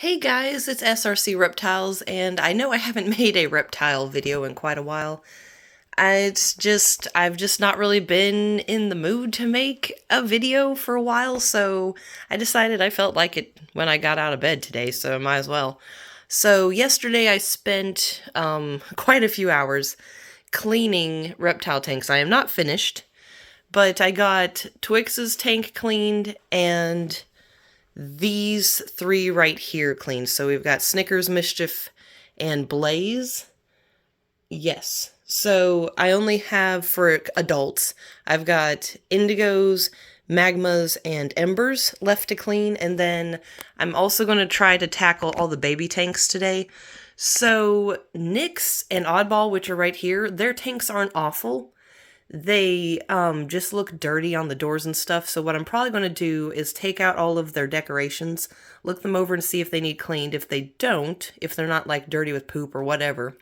Hey guys, it's SRC Reptiles, and I know I haven't made a reptile video in quite a while. I've just not really been in the mood to make a video for a while, so I decided I felt like it when I got out of bed today, so I might as well. So yesterday I spent quite a few hours cleaning reptile tanks. I am not finished, but I got Twix's tank cleaned and these three right here cleaned. So we've got Snickers, Mischief, and Blaze. Yes. So I only have for adults, I've got Indigos, Magmas, and Embers left to clean. And then I'm also going to try to tackle all the baby tanks today. So Nyx and Oddball, which are right here, their tanks aren't awful. They just look dirty on the doors and stuff, so what I'm probably going to do is take out all of their decorations, look them over and see if they need cleaned. If they don't, if they're not like dirty with poop or whatever,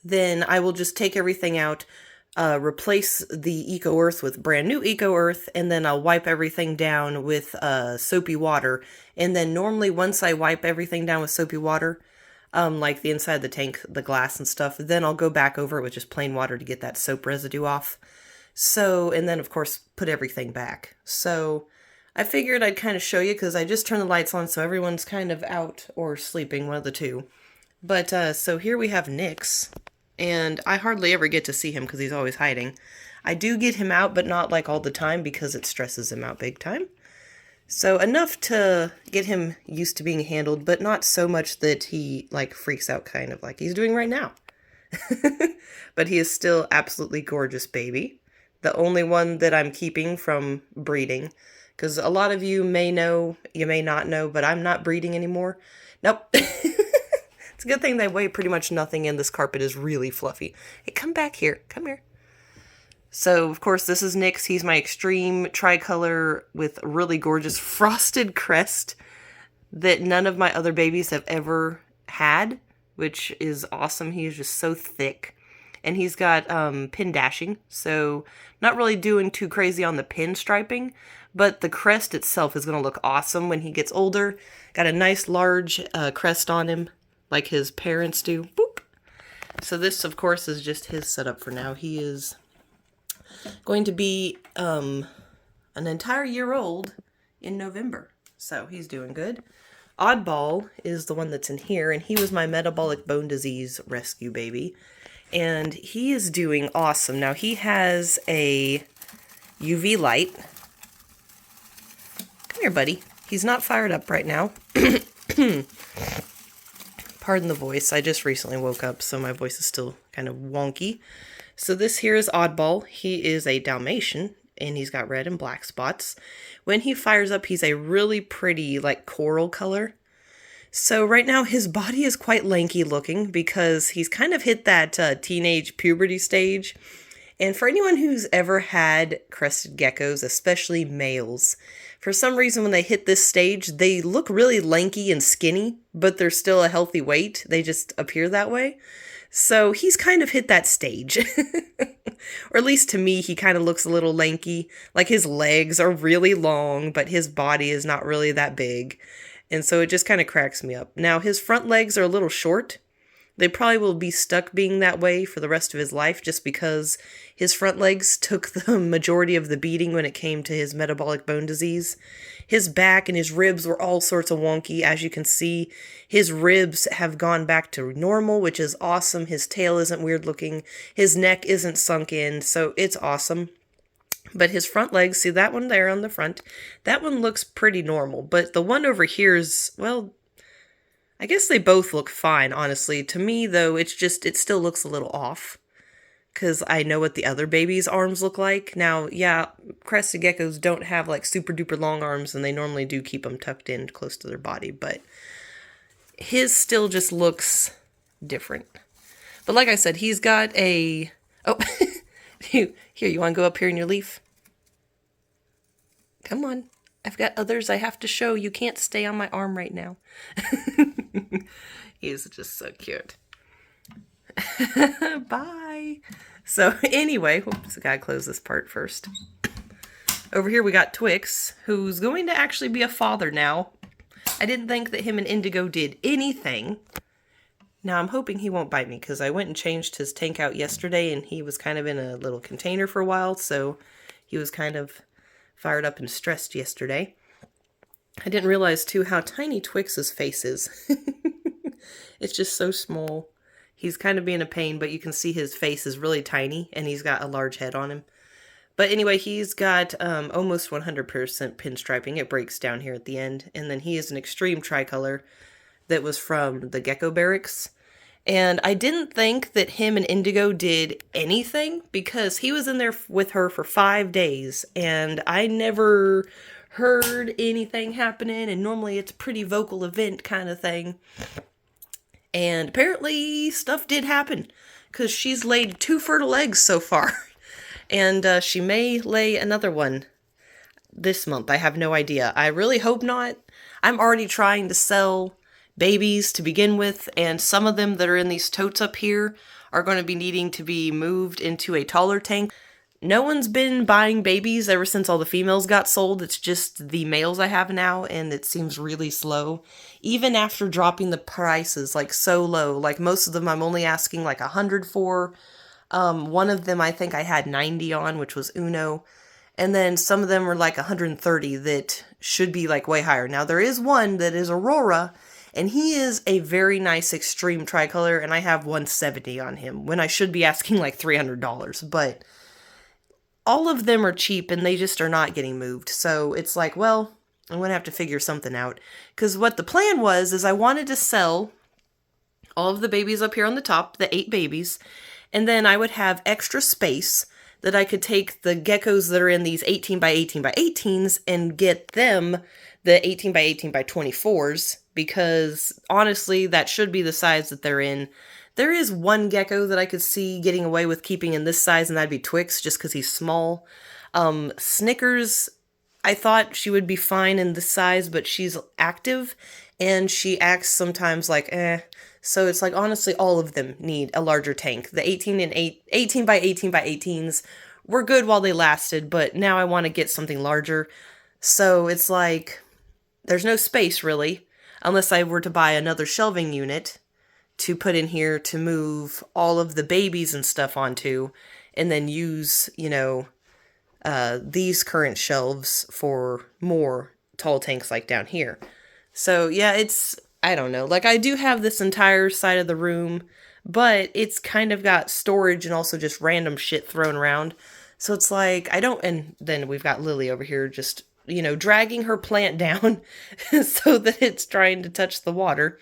then I will just take everything out, replace the Eco Earth with brand new Eco Earth, and then I'll wipe everything down with soapy water. And then normally once I wipe everything down with soapy water, like the inside of the tank, the glass and stuff, then I'll go back over it with just plain water to get that soap residue off. So, and then of course put everything back. So I figured I'd kind of show you because I just turned the lights on so everyone's kind of out or sleeping, one of the two. But so here we have Nyx, and I hardly ever get to see him because he's always hiding. I do get him out, but not like all the time because it stresses him out big time. So enough to get him used to being handled, but not so much that he like freaks out kind of like he's doing right now. But he is still absolutely gorgeous baby. The only one that I'm keeping from breeding. Because a lot of you may know, you may not know, but I'm not breeding anymore. Nope. It's a good thing they weigh pretty much nothing and this carpet is really fluffy. Hey, come back here. Come here. So, of course, this is Nyx. He's my extreme tricolor with really gorgeous frosted crest that none of my other babies have ever had, which is awesome. He is just so thick. And he's got pin dashing, so not really doing too crazy on the pin striping, but the crest itself is going to look awesome when he gets older. Got a nice large crest on him, like his parents do. Boop. So this, of course, is just his setup for now. He is going to be an entire year old in November, so he's doing good. Oddball is the one that's in here, and he was my metabolic bone disease rescue baby, and he is doing awesome. Now he has a UV light. Come here, buddy. He's not fired up right now. Pardon the voice. I just recently woke up, so my voice is still kind of wonky. So this here is Oddball. He is a Dalmatian, and he's got red and black spots. When he fires up, he's a really pretty, like, coral color. So right now, his body is quite lanky looking because he's kind of hit that teenage puberty stage. And for anyone who's ever had crested geckos, especially males, for some reason when they hit this stage, they look really lanky and skinny, but they're still a healthy weight. They just appear that way. So he's kind of hit that stage. Or at least to me, he kind of looks a little lanky. Like his legs are really long, but his body is not really that big. And so it just kind of cracks me up. Now, his front legs are a little short. They probably will be stuck being that way for the rest of his life just because his front legs took the majority of the beating when it came to his metabolic bone disease. His back and his ribs were all sorts of wonky. As you can see, his ribs have gone back to normal, which is awesome. His tail isn't weird looking. His neck isn't sunk in, so it's awesome. But his front legs, see that one there on the front, that one looks pretty normal. But the one over here is, well, I guess they both look fine, honestly. To me, though, it still looks a little off. Because I know what the other baby's arms look like. Now, yeah, crested geckos don't have, like, super duper long arms, and they normally do keep them tucked in close to their body. But his still just looks different. But like I said, he's got a... Oh, here, you want to go up here in your leaf? Come on. I've got others I have to show. You can't stay on my arm right now. He's just so cute. Bye. So anyway, whoops, I gotta close this part first. Over here we got Twix, who's going to actually be a father now. I didn't think that him and Indigo did anything. Now I'm hoping he won't bite me because I went and changed his tank out yesterday and he was kind of in a little container for a while, so he was kind of fired up and stressed yesterday. I didn't realize too how tiny Twix's face is. It's just so small. He's kind of being a pain, but you can see his face is really tiny and he's got a large head on him. But anyway, he's got almost 100% pinstriping. It breaks down here at the end. And then he is an extreme tricolor that was from the Gecko barracks. And I didn't think that him and Indigo did anything because he was in there with her for 5 days. And I never heard anything happening. And normally it's a pretty vocal event kind of thing. And apparently stuff did happen because she's laid 2 fertile eggs so far. And she may lay another one this month. I have no idea. I really hope not. I'm already trying to sell babies to begin with, and some of them that are in these totes up here are going to be needing to be moved into a taller tank. No one's been buying babies ever since all the females got sold. It's just the males I have now, and it seems really slow. Even after dropping the prices like so low, like most of them I'm only asking like 100 for. One of them I think I had 90 on, which was Uno. And then some of them were like 130 that should be like way higher. Now there is one that is Aurora, and he is a very nice extreme tricolor, and I have 170 on him when I should be asking like $300. But all of them are cheap and they just are not getting moved. So it's like, well, I'm going to have to figure something out. Because what the plan was is I wanted to sell all of the babies up here on the top, the 8 babies, and then I would have extra space that I could take the geckos that are in these 18 by 18 by 18s and get them the 18 by 18 by 24s, because honestly, that should be the size that they're in. There is one gecko that I could see getting away with keeping in this size, and that'd be Twix, just because he's small. Snickers, I thought she would be fine in this size, but she's active, and she acts sometimes like, So it's like, honestly, all of them need a larger tank. The 18 by 18 by 18s were good while they lasted, but now I want to get something larger. So it's like, there's no space, really, unless I were to buy another shelving unit to put in here to move all of the babies and stuff onto, and then use, these current shelves for more tall tanks like down here. So yeah, I don't know, like I do have this entire side of the room, but it's kind of got storage and also just random shit thrown around. So it's like, and then we've got Lily over here just, dragging her plant down so that it's trying to touch the water.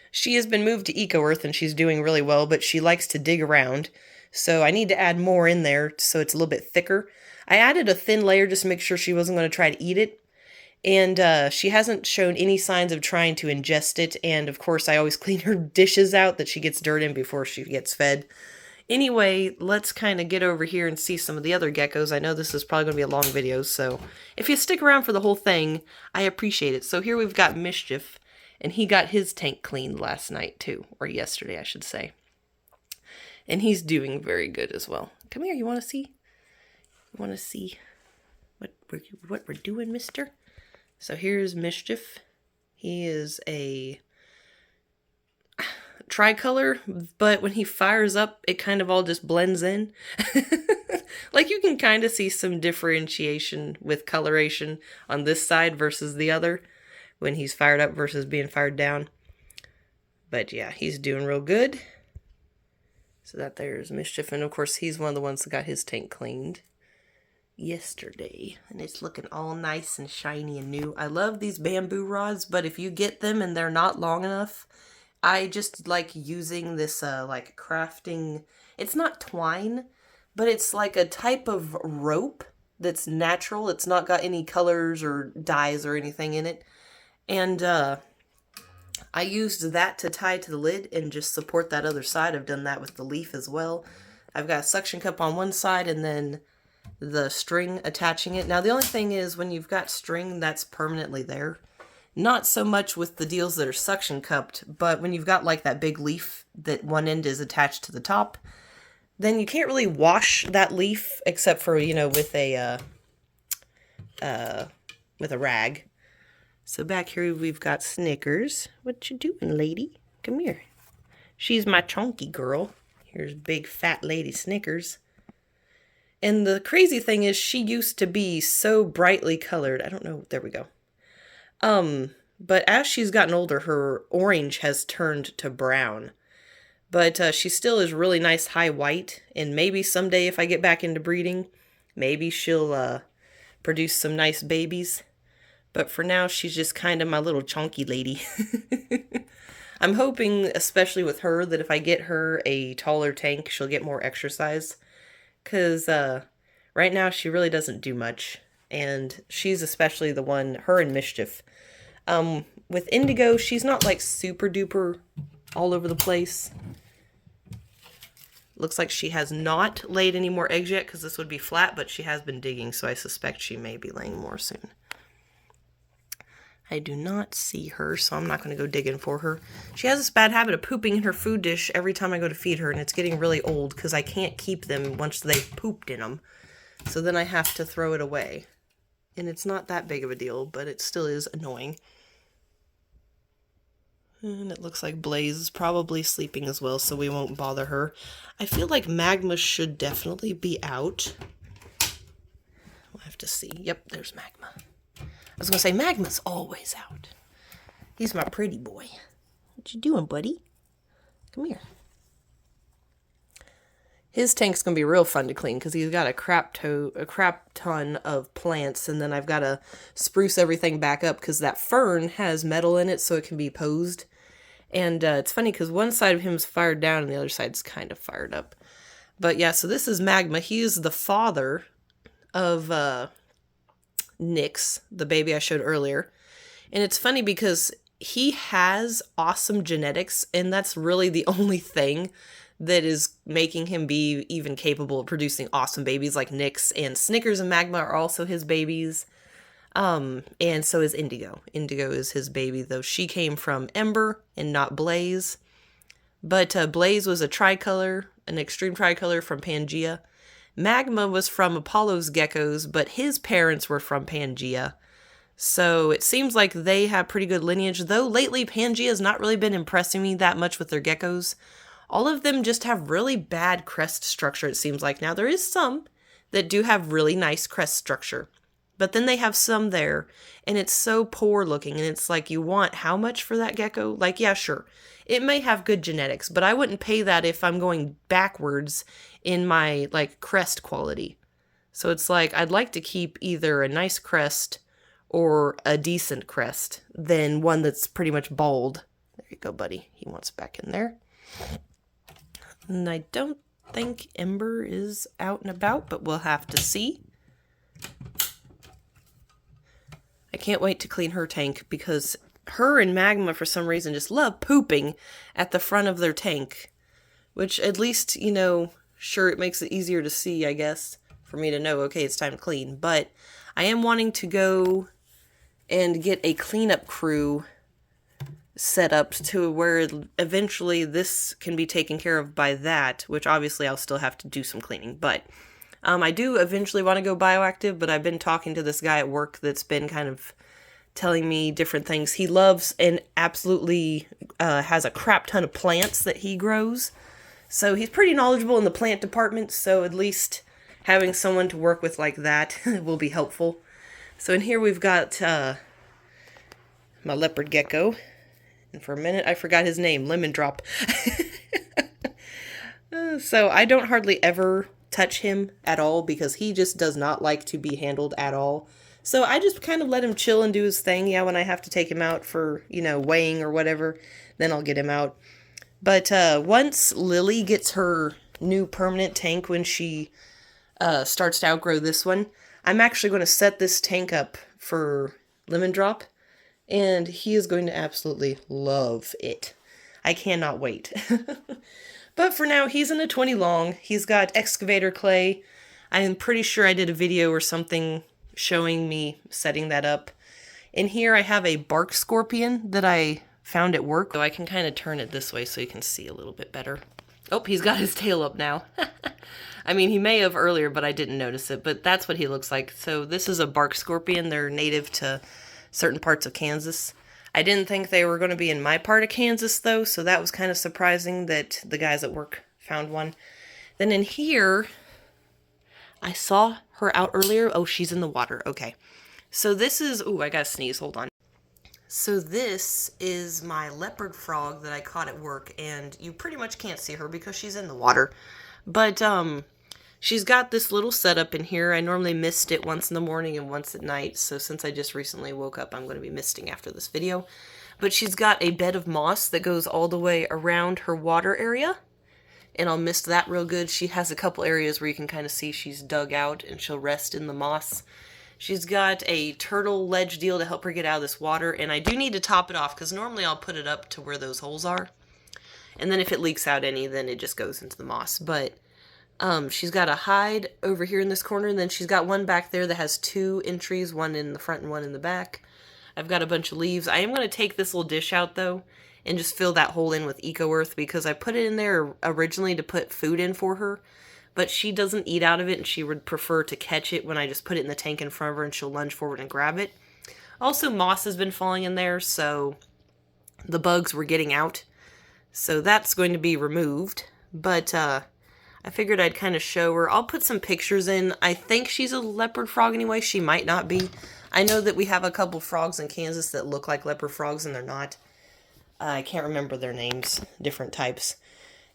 She has been moved to Eco Earth and she's doing really well, but she likes to dig around. So I need to add more in there so it's a little bit thicker. I added a thin layer just to make sure she wasn't going to try to eat it. And she hasn't shown any signs of trying to ingest it. And of course, I always clean her dishes out that she gets dirt in before she gets fed. Anyway, let's kind of get over here and see some of the other geckos. I know this is probably going to be a long video, so if you stick around for the whole thing, I appreciate it. So here we've got Mischief. And he got his tank cleaned last night too, or yesterday I should say. And he's doing very good as well. Come here, you want to see? You want to see what we're doing, mister? So here's Mischief. He is a tricolor, but when he fires up, it kind of all just blends in. Like you can kind of see some differentiation with coloration on this side versus the other, when he's fired up versus being fired down. But yeah, he's doing real good. So that there's Mischief. And of course, he's one of the ones that got his tank cleaned yesterday. And it's looking all nice and shiny and new. I love these bamboo rods, but if you get them and they're not long enough, I just like using this like crafting. It's not twine, but it's like a type of rope that's natural. It's not got any colors or dyes or anything in it. And I used that to tie to the lid and just support that other side. I've done that with the leaf as well. I've got a suction cup on one side and then the string attaching it. Now the only thing is when you've got string that's permanently there. Not so much with the deals that are suction cupped, but when you've got like that big leaf that one end is attached to the top, then you can't really wash that leaf except for, with a rag. So back here we've got Snickers. What you doing, lady? Come here. She's my chunky girl. Here's big fat lady Snickers. And the crazy thing is she used to be so brightly colored. I don't know. There we go. But as she's gotten older, her orange has turned to brown. But she still is really nice high white. And maybe someday if I get back into breeding, maybe she'll produce some nice babies. But for now, she's just kind of my little chunky lady. I'm hoping, especially with her, that if I get her a taller tank, she'll get more exercise. Because right now, she really doesn't do much. And she's especially the one, her and Mischief. With Indigo, she's not like super duper all over the place. Looks like she has not laid any more eggs yet because this would be flat, but she has been digging, so I suspect she may be laying more soon. I do not see her, so I'm not going to go digging for her. She has this bad habit of pooping in her food dish every time I go to feed her, and it's getting really old because I can't keep them once they've pooped in them. So then I have to throw it away. And it's not that big of a deal, but it still is annoying. And it looks like Blaze is probably sleeping as well, so we won't bother her. I feel like Magma should definitely be out. We'll have to see. Yep, there's Magma. I was going to say, Magma's always out. He's my pretty boy. What you doing, buddy? Come here. His tank's going to be real fun to clean because he's got a crap ton of plants, and then I've got to spruce everything back up because that fern has metal in it so it can be posed. And it's funny because one side of him is fired down and the other side's kind of fired up. But yeah, so this is Magma. He is the father of Nyx, the baby I showed earlier. And it's funny because he has awesome genetics, and that's really the only thing that is making him be even capable of producing awesome babies like Nyx. And Snickers and Magma are also his babies. And so is Indigo. Indigo is his baby, though she came from Ember and not Blaze. But Blaze was a tricolor, an extreme tricolor from Pangea. Magma was from Apollo's geckos, but his parents were from Pangea. So it seems like they have pretty good lineage, though lately Pangea has not really been impressing me that much with their geckos. All of them just have really bad crest structure, it seems like. Now, there is some that do have really nice crest structure. But then they have some there, and it's so poor looking, and it's like, you want how much for that gecko? Like, yeah, sure. It may have good genetics, but I wouldn't pay that if I'm going backwards in my, like, crest quality. So it's like, I'd like to keep either a nice crest or a decent crest than one that's pretty much bald. There you go, buddy. He wants back in there. And I don't think Ember is out and about, but we'll have to see. I can't wait to clean her tank because her and Magma, for some reason, just love pooping at the front of their tank. Which, at least, you know, sure, it makes it easier to see, I guess, for me to know, okay, it's time to clean. But I am wanting to go and get a cleanup crew set up to where eventually this can be taken care of by that, which obviously I'll still have to do some cleaning. But I do eventually want to go bioactive, but I've been talking to this guy at work that's been kind of telling me different things. He loves and absolutely has a crap ton of plants that he grows. So he's pretty knowledgeable in the plant department, so at least having someone to work with like that will be helpful. So in here we've got my leopard gecko. And for a minute I forgot his name, Lemon Drop. So I don't hardly ever touch him at all because he just does not like to be handled at all. So I just kind of let him chill and do his thing. Yeah, when I have to take him out for, you know, weighing or whatever, then I'll get him out. But once Lily gets her new permanent tank, when she starts to outgrow this one, I'm actually going to set this tank up for Lemon Drop, and he is going to absolutely love it. I cannot wait. But for now, he's in a 20 long. He's got excavator clay. I'm pretty sure I did a video or something showing me setting that up. In here, I have a bark scorpion that I found at work. So I can kind of turn it this way so you can see a little bit better. Oh, he's got his tail up now. I mean, he may have earlier, but I didn't notice it. But that's what he looks like. So this is a bark scorpion. They're native to certain parts of Kansas. I didn't think they were going to be in my part of Kansas, though, so that was kind of surprising that the guys at work found one. Then in here, I saw her out earlier. Oh, she's in the water. Okay. So this is... Ooh, I gotta sneeze. Hold on. So this is my leopard frog that I caught at work, and you pretty much can't see her because she's in the water. But, she's got this little setup in here. I normally mist it once in the morning and once at night, so since I just recently woke up, I'm going to be misting after this video. But she's got a bed of moss that goes all the way around her water area, and I'll mist that real good. She has a couple areas where you can kind of see she's dug out, and she'll rest in the moss. She's got a turtle ledge deal to help her get out of this water, and I do need to top it off, because normally I'll put it up to where those holes are. And then if it leaks out any, then it just goes into the moss. But she's got a hide over here in this corner, and then she's got one back there that has 2 entries, one in the front and one in the back. I've got a bunch of leaves. I am going to take this little dish out, though, and just fill that hole in with Eco Earth, because I put it in there originally to put food in for her, but she doesn't eat out of it, and she would prefer to catch it when I just put it in the tank in front of her, and she'll lunge forward and grab it. Also, moss has been falling in there, so the bugs were getting out. So that's going to be removed, but I figured I'd kind of show her. I'll put some pictures in. I think she's a leopard frog anyway. She might not be. I know that we have a couple frogs in Kansas that look like leopard frogs, and they're not. I can't remember their names, different types.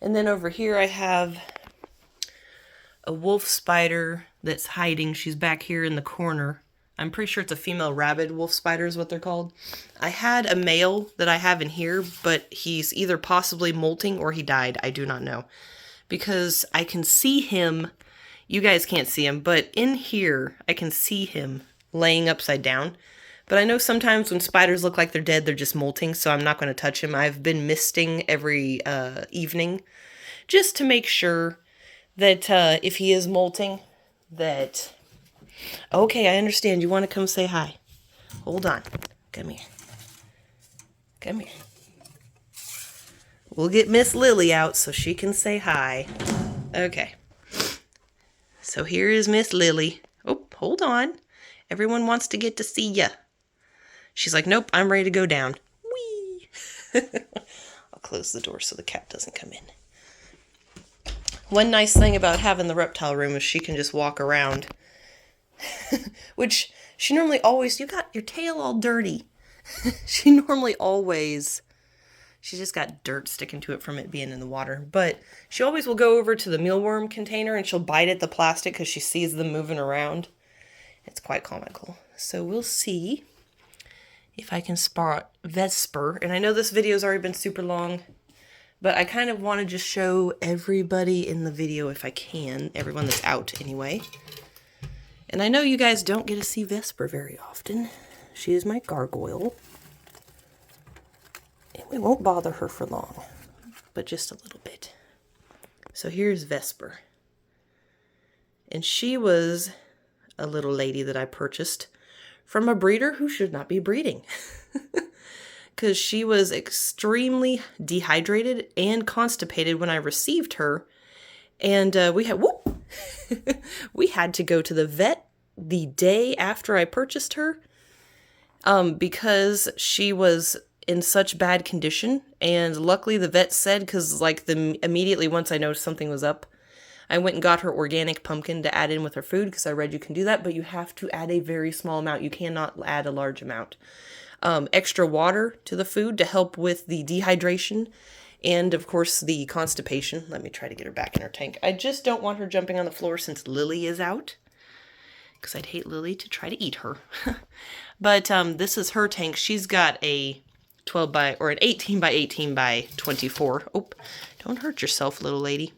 And then over here I have a wolf spider that's hiding. She's back here in the corner. I'm pretty sure it's a female rabid wolf spider is what they're called. I had a male that I have in here, but he's either possibly molting or he died. I do not know. Because I can see him, you guys can't see him, but in here I can see him laying upside down. But I know sometimes when spiders look like they're dead, they're just molting, so I'm not going to touch him. I've been misting every evening just to make sure that if he is molting, that... Okay, I understand. You want to come say hi. Hold on. Come here. Come here. We'll get Miss Lily out so she can say hi. Okay. So here is Miss Lily. Oh, hold on. Everyone wants to get to see ya. She's like, nope, I'm ready to go down. Whee! I'll close the door so the cat doesn't come in. One nice thing about having the reptile room is she can just walk around. Which she normally always... You got your tail all dirty. She normally always... She's just got dirt sticking to it from it being in the water. But she always will go over to the mealworm container and she'll bite at the plastic because she sees them moving around. It's quite comical. So we'll see if I can spot Vesper. And I know this video's already been super long, but I kind of want to just show everybody in the video if I can. Everyone that's out anyway. And I know you guys don't get to see Vesper very often. She is my gargoyle. And we won't bother her for long, but just a little bit. So here's Vesper. And she was a little lady that I purchased from a breeder who should not be breeding. Because she was extremely dehydrated and constipated when I received her. And we had to go to the vet the day after I purchased her because she was in such bad condition. And luckily the vet said, because like immediately once I noticed something was up, I went and got her organic pumpkin to add in with her food because I read you can do that, but you have to add a very small amount. You cannot add a large amount. Extra water to the food to help with the dehydration. And, of course, the constipation. Let me try to get her back in her tank. I just don't want her jumping on the floor since Lily is out. Because I'd hate Lily to try to eat her. But this is her tank. She's got a 12 by, or an 18 by 18 by 24. Oh, don't hurt yourself, little lady.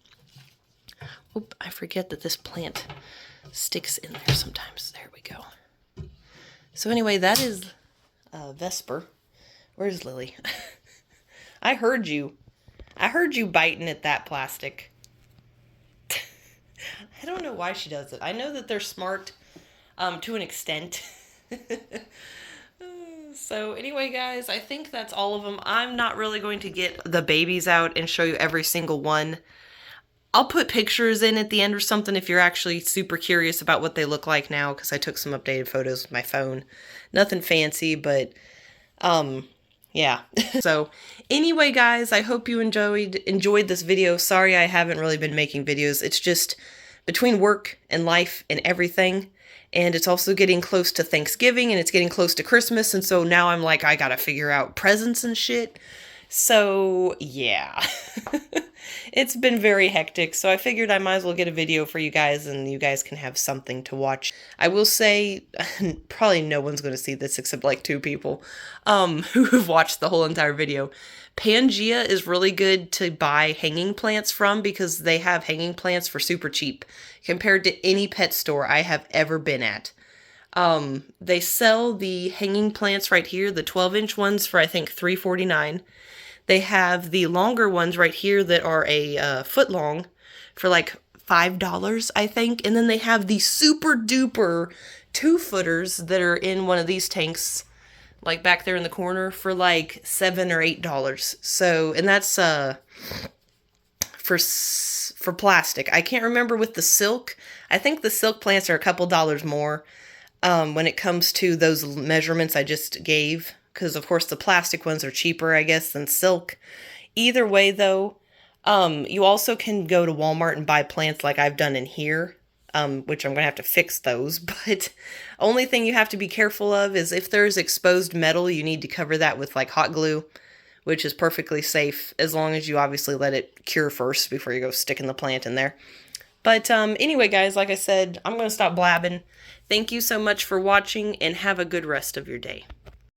Oop, I forget that this plant sticks in there sometimes. There we go. So anyway, that is Vesper. Where's Lily? I heard you. I heard you biting at that plastic. I don't know why she does it. I know that they're smart to an extent. So anyway, guys, I think that's all of them. I'm not really going to get the babies out and show you every single one. I'll put pictures in at the end or something if you're actually super curious about what they look like now, because I took some updated photos with my phone. Nothing fancy, but yeah. So anyway, guys, I hope you enjoyed this video. Sorry I haven't really been making videos. It's just between work and life and everything. And it's also getting close to Thanksgiving and it's getting close to Christmas. And so now I'm like, I gotta figure out presents and shit. So yeah, it's been very hectic. So I figured I might as well get a video for you guys and you guys can have something to watch. I will say, probably no one's going to see this except like 2 people who have watched the whole entire video. Pangea is really good to buy hanging plants from because they have hanging plants for super cheap compared to any pet store I have ever been at. They sell the hanging plants right here, the 12-inch ones for I think $3.49. They have the longer ones right here that are a foot long for like $5, I think. And then they have the super duper 2-footers that are in one of these tanks, like back there in the corner, for like $7 or $8. So, and that's for plastic. I can't remember with the silk. I think the silk plants are a couple dollars more when it comes to those measurements I just gave. Because, of course, the plastic ones are cheaper, I guess, than silk. Either way, though, you also can go to Walmart and buy plants like I've done in here, which I'm going to have to fix those. But only thing you have to be careful of is if there's exposed metal, you need to cover that with, like, hot glue, which is perfectly safe, as long as you obviously let it cure first before you go sticking the plant in there. But anyway, guys, like I said, I'm going to stop blabbing. Thank you so much for watching, and have a good rest of your day.